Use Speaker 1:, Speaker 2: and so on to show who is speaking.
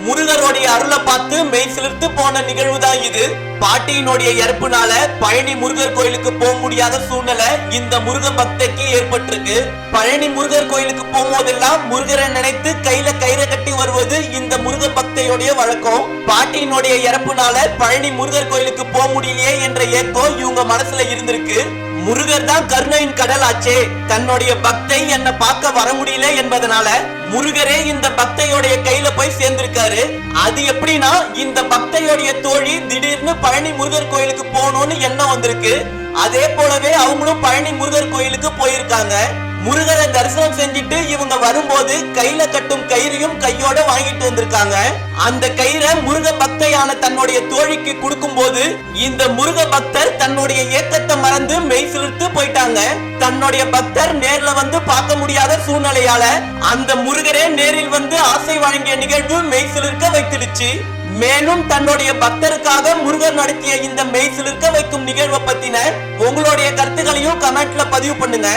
Speaker 1: முருகருடைய அருளை பார்த்து மெய் சிலிர்த்து போன நிகழ்வு தான் இது. பாட்டியினுடைய இறப்புனால பழனி முருகர் கோயிலுக்கு போக முடியாத சூழ்நிலை இந்த முருக பக்தைக்கு ஏற்பட்டிருக்கு. பழனி முருகர் கோயிலுக்கு போகும்போதெல்லாம் முருகரை நினைத்து கையில கயிறை கட்டி வருவது இந்த முருக பக்தையுடைய வழக்கம். பாட்டியினுடைய இறப்புனால பழனி முருகர் கோயிலுக்கு போக முடியலையே என்ற ஏக்கம் இவங்க மனசுல இருந்திருக்கு. முருகர் தான் கருணையின் கடல் ஆச்சே, தன்னுடைய பக்தை என்ன பார்க்க வர முடியல என்பதனால முருகரே இந்த பக்தையோடைய கையில போய் சேர்ந்திருக்காரு. அது எப்படின்னா, இந்த பக்தையோடைய தோழி திடீர்னு பழனி முருகர் கோயிலுக்கு போகணும்னு எண்ணம் வந்திருக்கு. அதே போலவே அவங்களும் பழனி முருகர் கோயிலுக்கு போயிருக்காங்க. முருகரை தரிசனம் செஞ்சுட்டு இவங்க வரும்போது கையில கட்டும் கயிறையும் கையோட வாங்கிட்டு வந்திருக்காங்க. அந்த கயிறை முருக பக்தையான தன்னுடைய தோழிக்கு கொடுக்கும் போது இந்த முருக பக்தர் தன்னுடைய ஏக்கத்தை மறந்து மெய் சிலிர்த்து போயிட்டாங்க. தன்னுடைய பக்தர் நேர்ல வந்து பார்க்க முடியாத சூழ்நிலையால அந்த முருகரே நேரில் வந்து ஆசை வழங்கிய நிகழ்வு மெய் சிலிர்க்க வைத்திருச்சு. மேலும் தன்னுடைய பக்தருக்காக முருகர் நடத்திய இந்த மெய் சிலிர்க்க வைக்கும் நிகழ்வை பத்தின உங்களுடைய கருத்துக்களையும் கமெண்ட்ல பதிவு பண்ணுங்க.